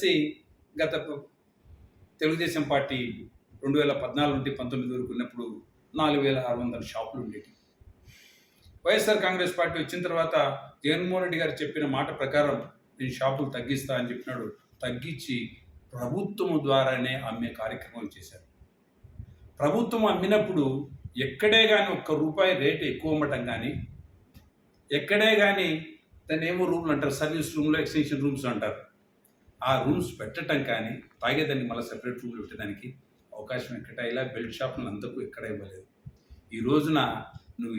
కలిసి గత తెలుగుదేశం పార్టీ 2014 నుండి 19 వరకు ఉన్నప్పుడు 4,600 షాపులు ఉండేవి. వైఎస్ఆర్ కాంగ్రెస్ పార్టీ వచ్చిన తర్వాత జగన్మోహన్ రెడ్డి గారు చెప్పిన మాట ప్రకారం నేను షాపులు తగ్గిస్తా అని చెప్పినాడు. తగ్గించి ప్రభుత్వం ద్వారానే అమ్మే కార్యక్రమం చేశారు. ప్రభుత్వం అమ్మినప్పుడు ఎక్కడే కానీ ₹1 రేటు ఎక్కువ అమ్మటం కానీ, ఎక్కడే కానీ దాన్ని ఏమో రూమ్లు అంటారు, సర్వీస్ రూమ్లో ఎక్స్టెన్షన్ రూమ్స్ అంటారు, ఆ రూమ్స్ పెట్టడం కానీ, తాగేదాన్ని మళ్ళీ సెపరేట్ రూమ్లు పెట్టడానికి అవకాశం ఎక్కడ, ఇలా బెల్ట్ షాపులు అంతకు ఎక్కడ ఇవ్వలేదు. ఈ రోజున నువ్వు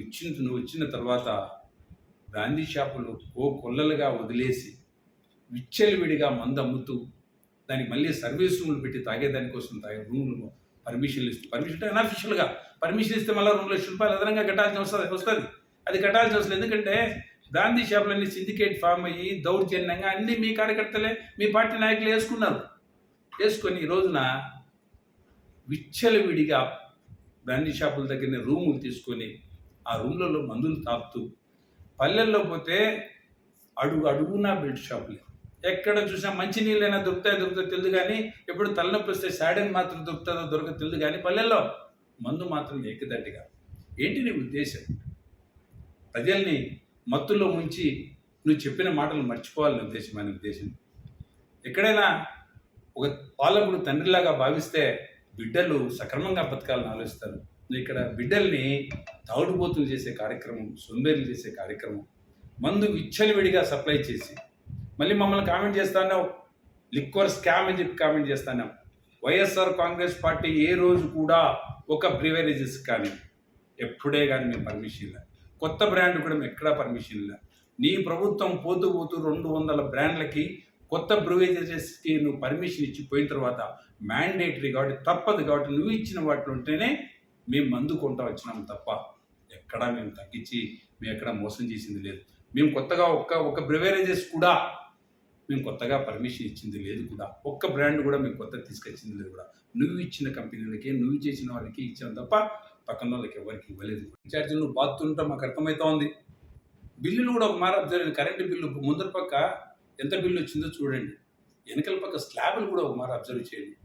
ఇచ్చిన తర్వాత బ్రాందీ షాపులు కొల్లలుగా వదిలేసి విచ్చలవిడిగా మందు అమ్ముతూ దానికి మళ్ళీ సర్వీస్ రూమ్లు పెట్టి తాగేదానికోసం రూమ్లు పర్మిషన్లు ఇస్తూ, పర్మిషన్ అన్అఫిషియల్గా పర్మిషన్ ఇస్తే మళ్ళీ ₹2,00,000 అదనంగా కట్టాల్సి వస్తుంది. అది కట్టాల్సి వస్తుంది. ఎందుకంటే బ్రాందీ షాపులన్నీ సిండికేట్ ఫామ్ అయ్యి దౌర్జన్యంగా అన్నీ మీ కార్యకర్తలే, మీ పార్టీ నాయకులు వేసుకొని ఈ రోజున విచ్చలవిడిగా బ్రాందీ షాపుల దగ్గర రూములు తీసుకొని ఆ రూమ్లలో మందులు తాపుతూ, పల్లెల్లో పోతే అడుగునా బెల్ట్ షాపులే. ఎక్కడ చూసినా మంచినీళ్ళైనా దొరుకుతాయో తెలియదు కానీ, ఎప్పుడు తలనొప్పి వస్తే సాడన్ మాత్రం దొరకదో తెలియదు కానీ, పల్లెల్లో మందు మాత్రం ఏకదండిగా. ఏంటి నీ ఉద్దేశం? ప్రజల్ని మత్తులో ముంచి నువ్వు చెప్పిన మాటలు మర్చిపోవాలని ఉద్దేశం. అనే ఉద్దేశం ఎక్కడైనా ఒక పాలకుడు తండ్రిలాగా భావిస్తే బిడ్డలు సక్రమంగా బతకాలని ఆలోచిస్తారు. నువ్వు ఇక్కడ బిడ్డల్ని తాగుడుబోతులు చేసే కార్యక్రమం, సొంబేర్లు చేసే కార్యక్రమం, మందు విచ్చలవిడిగా సప్లై చేసి మళ్ళీ మమ్మల్ని కామెంట్ చేస్తున్నావు, లిక్వర్ స్కామ్ అని చెప్పి కామెంట్ చేస్తున్నాం. వైఎస్ఆర్ కాంగ్రెస్ పార్టీ ఏ రోజు కూడా ఒక బ్రివరేజెస్ కానీ ఎప్పుడే కానీ మేము పర్మిషన్ ఇలా, కొత్త బ్రాండ్ కూడా మేము ఎక్కడా పర్మిషన్ ఇలా. నీ ప్రభుత్వం పోతూ 200 బ్రాండ్లకి కొత్త బ్రివరేజెస్కి నువ్వు పర్మిషన్ ఇచ్చి పోయిన తర్వాత మ్యాండేటరీ కాబట్టి, తప్పదు కాబట్టి నువ్వు ఇచ్చిన వాటిలో ఉంటేనే మేము మందు కొంటా వచ్చినాము తప్ప ఎక్కడా మేము తగ్గించి మేము ఎక్కడా మోసం చేసింది లేదు. మేము కొత్తగా ఒక బ్రివరేజెస్ కూడా మేము కొత్తగా పర్మిషన్ ఇచ్చింది లేదు కూడా. ఒక్క బ్రాండ్ కూడా మేము కొత్త తీసుకొచ్చింది లేదు కూడా. నువ్వు ఇచ్చిన కంపెనీలకి, నువ్వు చేసిన వాళ్ళకి ఇచ్చాం తప్ప పక్కన వాళ్ళకి ఎవరికి ఇవ్వలేదు. రీఛార్జీలు నువ్వు బాగుతుంటా మాకు అర్థమవుతా ఉంది. బిల్లులు కూడా ఒక మార అబ్జర్వ్, కరెంటు బిల్లు ముందర పక్క ఎంత బిల్లు వచ్చిందో చూడండి, వెనకల పక్క స్లాబులు కూడా ఒక మార అబ్జర్వ్ చేయండి.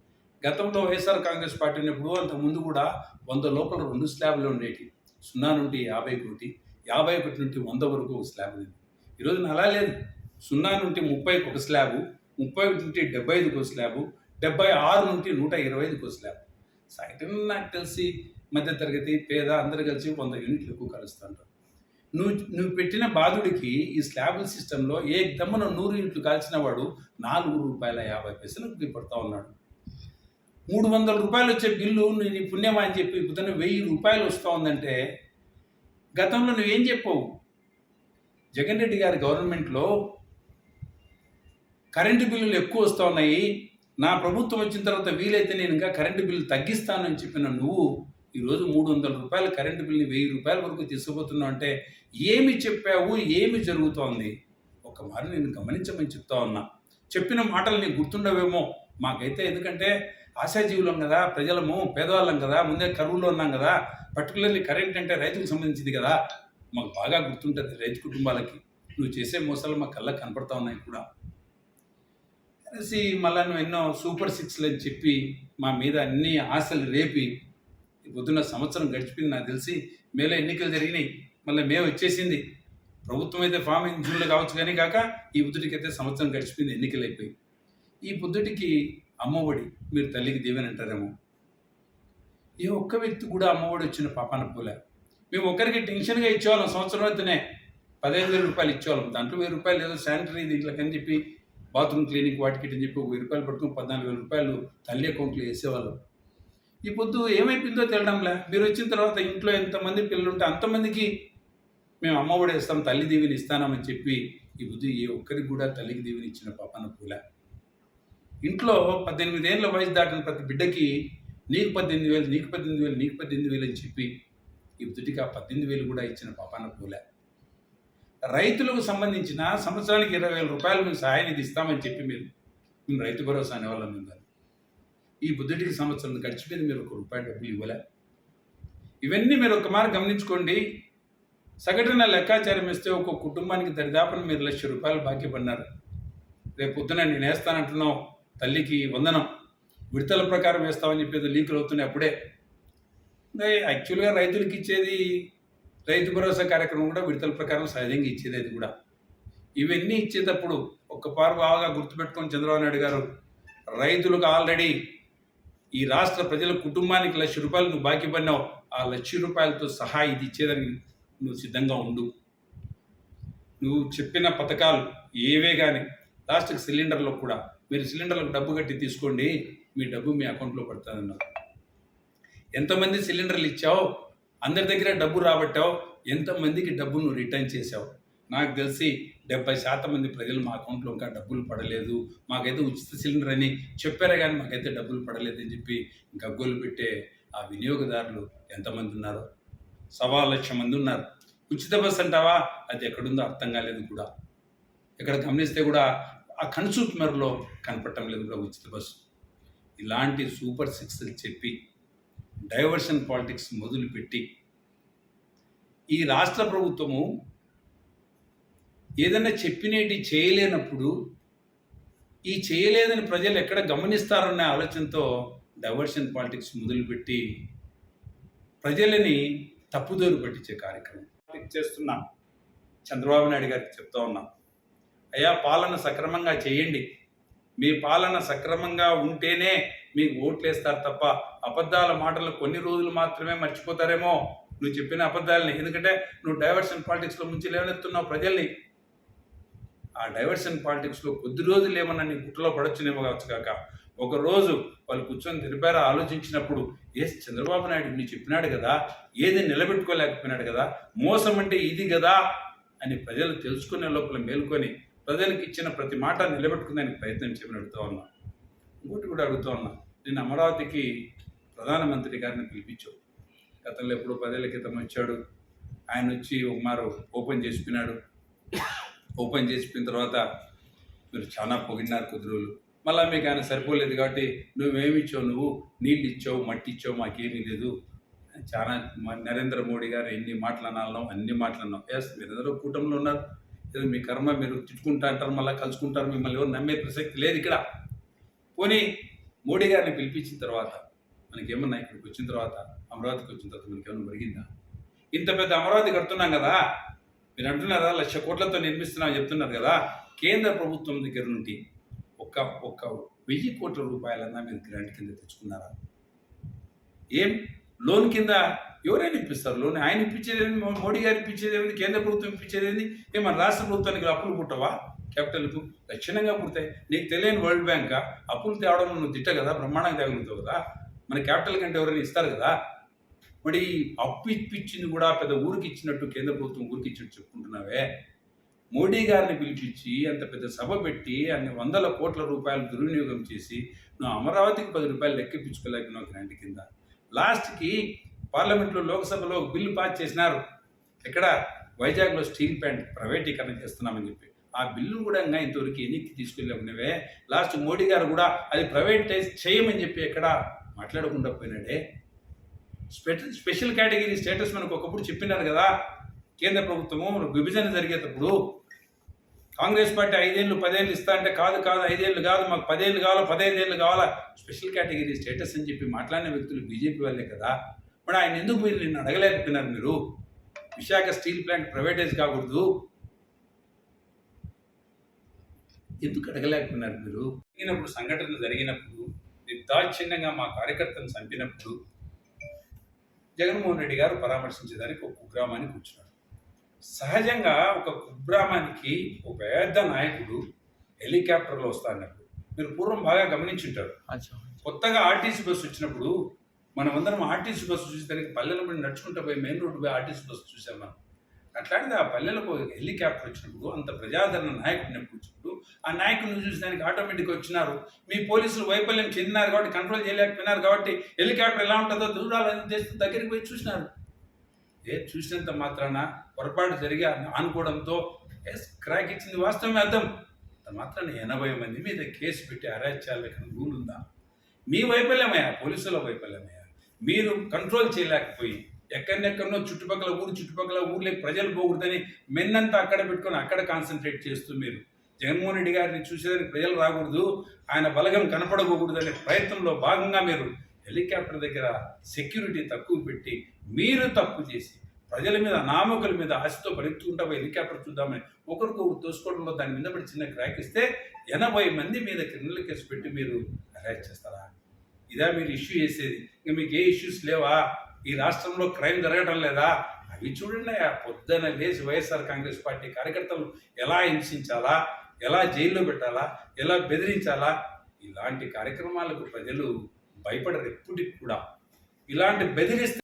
గతంలో వైఎస్ఆర్ కాంగ్రెస్ పార్టీ ఉన్నప్పుడు అంతకుముందు కూడా 100 లోపల 2 స్లాబ్లు ఉండేవి. 0 నుండి 50 51 నుండి 100 వరకు ఒక స్లాబ్ ఉంది. ఈరోజు అలా లేదు. 0 నుండి 30కి ఒక స్లాబు, 31 నుండి 75కి ఒక స్లాబు, 76 నుండి 125కి ఒక స్లాబ్. సైతం నాకు తెలిసి మధ్యతరగతి పేద అందరూ కలిసి 100 యూనిట్లు ఎక్కువ కలుస్తుంటారు. నువ్వు పెట్టిన బాధుడికి ఈ స్లాబుల సిస్టంలో దమ్మున 100 యూనిట్లు కాల్చిన వాడు ₹4.50 పడుతూ ఉన్నాడు. ₹300 వచ్చే బిల్లు నీ పుణ్యమా అని చెప్పి పొద్దున్న ₹1,000 వస్తూ ఉందంటే గతంలో నువ్వేం చెప్పావు? జగన్ రెడ్డి గారి గవర్నమెంట్లో కరెంటు బిల్లులు ఎక్కువ వస్తూ ఉన్నాయి, నా ప్రభుత్వం వచ్చిన తర్వాత వీలైతే నేను ఇంకా కరెంటు బిల్లు తగ్గిస్తానని చెప్పిన నువ్వు ఈరోజు ₹300 కరెంటు బిల్లుని ₹1,000 వరకు తీసుకుపోతున్నావు అంటే ఏమి చెప్పావు? ఏమి జరుగుతోంది? ఒక మారు నేను గమనించమని చెప్తా ఉన్నా. చెప్పిన మాటలు నీకు గుర్తుండవేమో, మాకైతే ఎందుకంటే ఆశాజీవులం కదా, ప్రజలము పేదవాళ్ళం కదా, ముందే కరువులో ఉన్నాం కదా, పర్టికులర్లీ కరెంట్ అంటే రైతులకు సంబంధించింది కదా, మాకు బాగా గుర్తుంటుంది. రైతు కుటుంబాలకి నువ్వు చేసే మోసాలు మా కళ్ళకు కనపడతా ఉన్నాయి కూడా. కలిసి మళ్ళీ నువ్వు ఎన్నో సూపర్ 6లు అని చెప్పి మా మీద అన్ని ఆశలు రేపి పొద్దున్న సంవత్సరం గడిచిపోయింది. నాకు తెలిసి మేలో ఎన్నికలు జరిగినాయి, మళ్ళీ మే వచ్చేసింది. ప్రభుత్వం అయితే ఫామ్ జూన్లో కావచ్చు కానీ కాక ఈ పొద్దుటికి అయితే సంవత్సరం గడిచిపోయింది, ఎన్నికలు అయిపోయి. ఈ పొద్దుటికి అమ్మఒడి మీరు తల్లికి దీవెన అంటారేమో, ఏ ఒక్క వ్యక్తి కూడా అమ్మఒడి వచ్చిన పాపాన పోలే. మేము ఒకరికి టెన్షన్గా ఇచ్చేవాళ్ళం, సంవత్సరం అయితేనే ₹15,000 ఇచ్చేవాళ్ళం. దాంట్లో ₹1,000 ఏదో శానిటరీ దీంట్లోకని చెప్పి బాత్రూమ్ క్లీనింగ్ వాటికి అని చెప్పి ₹1,000 పట్టుకుని ₹14,000 తల్లి అకౌంట్లో వేసేవాళ్ళం. ఈ పొద్దు ఏమైపోయిందో తెలియడంలే. మీరు వచ్చిన తర్వాత ఇంట్లో ఎంతమంది పిల్లలు ఉంటే అంతమందికి మేము అమ్మఒడి వేస్తాం, తల్లి దీవెని ఇస్తామని చెప్పి ఈ పొద్దు ఏ ఒక్కరికి కూడా తల్లికి దీవెని ఇచ్చిన పాపాన పోలే. ఇంట్లో 18 ఏళ్ళ వయసు దాటిన ప్రతి బిడ్డకి నీకు 18,000, నీకు 18,000, నీకు 18,000 అని చెప్పి ఈ పొద్దుటికి ఆ 18,000 కూడా ఇచ్చిన పాపాన పోలే. రైతులకు సంబంధించిన సంవత్సరానికి ₹20,000 మేము సహాయ నిధి ఇస్తామని చెప్పి మేము రైతు భరోసా అనేవాళ్ళం మేము. ఈ పొద్దుటికి సంవత్సరం గడిచిపోయింది, మీరు ₹1 డబ్బులు ఇవ్వలే. ఇవన్నీ మీరు ఒక మారు గమనించుకోండి. సగటున లెక్కాచారం ఇస్తే ఒక కుటుంబానికి దరిదాపున మీరు ₹1,00,000 బాకీ పడినారు. రేపు పొద్దున నేను వేస్తానంటున్నావు, తల్లికి వందనం విడతల ప్రకారం వేస్తామని చెప్పేది లీకులు అవుతున్నాయి అప్పుడే. యాక్చువల్గా రైతులకు ఇచ్చేది రైతు భరోసా కార్యక్రమం కూడా విడతల ప్రకారం సహజంగా ఇచ్చేది. అది కూడా ఇవన్నీ ఇచ్చేటప్పుడు ఒక్కపారు బాగా గుర్తుపెట్టుకొని చంద్రబాబు నాయుడు గారు, రైతులకు ఆల్రెడీ ఈ రాష్ట్ర ప్రజల కుటుంబానికి ₹1,00,000 నువ్వు బాకీ పడినావు, ఆ ₹1,00,000 సహా ఇది ఇచ్చేదానికి నువ్వు సిద్ధంగా ఉండు. నువ్వు చెప్పిన పథకాలు ఏవే కానీ లాస్ట్కి సిలిండర్లో కూడా మీరు సిలిండర్లకు డబ్బు కట్టి తీసుకోండి, మీ డబ్బు మీ అకౌంట్లో పడుతుందన్నారు. ఎంతమంది సిలిండర్లు ఇచ్చావు, అందరి దగ్గర డబ్బు రాబట్టావు, ఎంతమందికి డబ్బు నువ్వు రిటర్న్ చేసావు? నాకు తెలిసి 70% మంది ప్రజలు మా అకౌంట్లో ఇంకా డబ్బులు పడలేదు, మాకైతే ఉచిత సిలిండర్ అని చెప్పారే కానీ మాకైతే డబ్బులు పడలేదని చెప్పి గగ్గోలు పెట్టే ఆ వినియోగదారులు ఎంతమంది ఉన్నారు? 1,00,000 మంది ఉన్నారు. ఉచిత బస్సు అంటావా, అది ఎక్కడుందో అర్థం కాలేదు కూడా. ఇక్కడ గమనిస్తే కూడా ఆ కన్సూట్ మేరలో కనపడటం లేదు కూడా ఉచిత బస్సు. ఇలాంటి సూపర్ సిక్స్లు చెప్పి డైవర్షన్ పాలిటిక్స్ మొదలుపెట్టి ఈ రాష్ట్ర ప్రభుత్వము ఏదైనా చెప్పినేటి చేయలేనప్పుడు ఈ చేయలేదని ప్రజలు ఎక్కడ గమనిస్తారన్న ఆలోచనతో డైవర్షన్ పాలిటిక్స్ మొదలుపెట్టి ప్రజలని తప్పుదోరు పట్టించే కార్యక్రమం చేస్తున్నాం. చంద్రబాబు నాయుడు గారికి చెప్తా ఉన్నాం, అయ్యా పాలన సక్రమంగా చేయండి, మీ పాలన సక్రమంగా ఉంటేనే మీకు ఓట్లు వేస్తారు తప్ప అబద్ధాల మాటలు కొన్ని రోజులు మాత్రమే మర్చిపోతారేమో నువ్వు చెప్పిన అబద్ధాలని. ఎందుకంటే నువ్వు డైవర్షన్ పాలిటిక్స్లో ముంచి లేవనెత్తున్నావు ప్రజల్ని. ఆ డైవర్షన్ పాలిటిక్స్లో కొద్ది రోజులు ఏమన్నా నీ గుట్టలో పడొచ్చునేమో కావచ్చు కాక, ఒకరోజు వాళ్ళు కూర్చొని తెలిపారా ఆలోచించినప్పుడు చంద్రబాబు నాయుడు నీ చెప్పినాడు కదా, ఏది నిలబెట్టుకోలేకపోయినాడు కదా, మోసం అంటే ఇది కదా అని ప్రజలు తెలుసుకునే లోపల మేలుకొని ప్రజలకు ఇచ్చిన ప్రతి మాట నిలబెట్టుకునే ప్రయత్నం చేయమని అడుగుతూ ఉన్నా. ఇంకోటి కూడా అడుగుతూ ఉన్నా, నేను అమరావతికి ప్రధానమంత్రి గారిని పిలిపించావు. గతంలో ఎప్పుడో 10 ఏళ్ల క్రితం వచ్చాడు, ఆయన వచ్చి ఒక మారు ఓపెన్ చేసిపోయినాడు. ఓపెన్ చేసిపోయిన తర్వాత మీరు చాలా పొగిడినారు కొద్ది రోజులు. మళ్ళీ మీకు ఆయన సరిపోలేదు కాబట్టి నువ్వేమి ఇచ్చావు, నువ్వు నీళ్ళు ఇచ్చావు, మట్టి ఇచ్చావు, మాకేమీ లేదు. చాలా నరేంద్ర మోడీ గారు ఎన్ని మాటలు అనాలనో అన్ని మాటలు అన్నాం. మీరందరూ కూటమిలో ఉన్నారు, ఏదో మీ కర్మ, మీరు తిట్టుకుంటా అంటారు, మళ్ళీ కలుసుకుంటారు, మిమ్మల్ని ఎవరు నమ్మే ప్రసక్తి లేదు ఇక్కడ. పోనీ మోడీ గారిని పిలిపించిన తర్వాత మనకేమన్నా ఇక్కడికి వచ్చిన తర్వాత, అమరావతికి వచ్చిన తర్వాత మనకేమన్నా జరిగిందా? ఇంత పెద్ద అమరావతి కడుతున్నాం కదా, మీరు అంటున్నారా 1,00,000 కోట్లతో నిర్మిస్తున్నామని చెప్తున్నారు కదా, కేంద్ర ప్రభుత్వం దగ్గర నుండి ఒక 1,000 కోట్ల రూపాయలన్నా మీరు గ్రాంట్ కింద తెచ్చుకున్నారా? ఏం లోన్ కింద ఎవరైనా ఇప్పిస్తారు లోన్? ఆయన ఇప్పించేది, మోడీ గారు ఇప్పించేది ఏంది, కేంద్ర ప్రభుత్వం ఇప్పించేది ఏంది? మన రాష్ట్ర ప్రభుత్వానికి అప్పులు పుట్టవా? క్యాపిటల్కు లక్షణంగా పుడతాయి. నీకు తెలియని వరల్డ్ బ్యాంక్ అప్పులు తేవడం నువ్వు తిట్ట కదా, బ్రహ్మాండంగా తేగలుగుతావు కదా, మన క్యాపిటల్ కంటే ఎవరైనా ఇస్తారు కదా. మరి అప్పు ఇప్పించింది కూడా పెద్ద ఊరికి ఇచ్చినట్టు, కేంద్ర ప్రభుత్వం ఊరికి ఇచ్చినట్టు చెప్పుకుంటున్నావే. మోడీ గారిని పిలిపించి అంత పెద్ద సభ పెట్టి అన్ని 100 కోట్ల రూపాయలు దుర్వినియోగం చేసి నువ్వు అమరావతికి 10 రూపాయలు లెక్కించుకోలేకున్నావు గ్రాంట్ కింద. లాస్ట్కి పార్లమెంట్లో, లోక్సభలో బిల్లు పాస్ చేసినారు. ఎక్కడ? వైజాగ్లో స్టీల్ ప్లాంట్ ప్రైవేటీకరణ చేస్తున్నామని చెప్పి ఆ బిల్లు కూడా ఇంకా ఇంతవరకు ఎన్నికి తీసుకెళ్ళినవే. లాస్ట్ మోడీ గారు కూడా అది ప్రైవేటైజ్ చేయమని చెప్పి ఎక్కడ మాట్లాడకుండా పోయినాడే. స్పెషల్ కేటగిరీ స్టేటస్ మనకు ఒకప్పుడు చెప్పినారు కదా కేంద్ర ప్రభుత్వము. విభజన జరిగేటప్పుడు కాంగ్రెస్ పార్టీ 5 ఏళ్ళు 10 ఏళ్ళు ఇస్తా అంటే, కాదు 5 ఏళ్ళు కాదు, మాకు 10 ఏళ్ళు కావాలా, 15 ఏళ్ళు కావాలా, స్పెషల్ కేటగిరీ స్టేటస్ అని చెప్పి మాట్లాడిన వ్యక్తులు బీజేపీ వాళ్ళే కదా. మరి ఆయన ఎందుకు మీరు నిన్ను అడగలేకపోయినారు? మీరు విశాఖ స్టీల్ ప్లాంట్ ప్రైవేటైజ్ కాకూడదు ఎందుకు అడగలేకపోయినారు? మీరు జరిగినప్పుడు, సంఘటన జరిగినప్పుడు, నిర్దాక్షిణ్యంగా మా కార్యకర్తను చంపినప్పుడు జగన్మోహన్ రెడ్డి గారు పరామర్శించేదానికి ఒక కుగ్రామాన్ని కూర్చున్నాడు. సహజంగా ఒక కుగ్రామానికి ఒక పెద్ద నాయకుడు హెలికాప్టర్లో వస్తాడన్నప్పుడు మీరు పూర్వం బాగా గమనించుంటారు. కొత్తగా ఆర్టీసీ బస్సు వచ్చినప్పుడు మనమందరం ఆర్టీసీ బస్సు చూసేదానికి పల్లెల మీద నడుచుకుంటూ పోయి మెయిన్ రోడ్డు పోయి ఆర్టీసీ బస్సు చూసాం మనం. అట్లాంటిది ఆ పల్లెలకు హెలికాప్టర్ వచ్చినప్పుడు, అంత ప్రజాదరణ నాయకుడిని కూర్చున్నప్పుడు ఆ నాయకుడిని చూసేదానికి ఆటోమేటిక్గా వచ్చినారు. మీ పోలీసులు వైఫల్యం చెందినారు కాబట్టి, కంట్రోల్ చేయలేకపోయినారు కాబట్టి హెలికాప్టర్ ఎలా ఉంటుందో దూరాలని చేస్తూ దగ్గరికి పోయి చూసినారు. చూసినంత మాత్రాన పొరపాటు జరిగి అనుకోవడంతో క్రాక్ ఇచ్చింది వాస్తవమే అర్థం. అంత మాత్రాన 80 మంది మీద కేసు పెట్టి అరెస్ట్ చేయాలని రూల్ ఉందా? మీ వైఫల్యమయ్యా, పోలీసుల వైఫల్యమయ్యా. మీరు కంట్రోల్ చేయలేకపోయి ఎక్కడెక్కడనో చుట్టుపక్కల ఊర్లకి ప్రజలు పోకూడదని మెన్నంతా అక్కడ పెట్టుకొని అక్కడ కాన్సన్ట్రేట్ చేస్తూ మీరు జగన్మోహన్ రెడ్డి గారిని చూసేదానికి ప్రజలు రాకూడదు, ఆయన బలగం కనపడకూడదు అనే ప్రయత్నంలో భాగంగా మీరు హెలికాప్టర్ దగ్గర సెక్యూరిటీ తక్కువ పెట్టి మీరు తప్పు చేసి ప్రజల మీద నామకుల మీద ఆశతో పరిగెత్తుకుంటా పోయి హెలికాప్టర్ చూద్దామని ఒకరికొకరు తోసుకోవడంలో దాని మీద పడి చిన్న క్రాక్ ఇస్తే 80 మంది మీద క్రిమినల్ కేసు పెట్టి మీరు అరెస్ట్ చేస్తారా? ఇదా మీరు ఇష్యూ చేసేది? ఇంకా మీకు ఏ ఇష్యూస్ లేవా? ఈ రాష్ట్రంలో క్రైమ్ జరగడం లేదా? అవి చూడండి. ఆ పొద్దున లేచి వైఎస్ఆర్ కాంగ్రెస్ పార్టీ కార్యకర్తలు ఎలా హింసించాలా, ఎలా జైల్లో పెట్టాలా, ఎలా బెదిరించాలా, ఇలాంటి కార్యక్రమాలకు ప్రజలు భయపడరు ఎప్పటికి కూడా. ఇలాంటి బెదిరిస్తే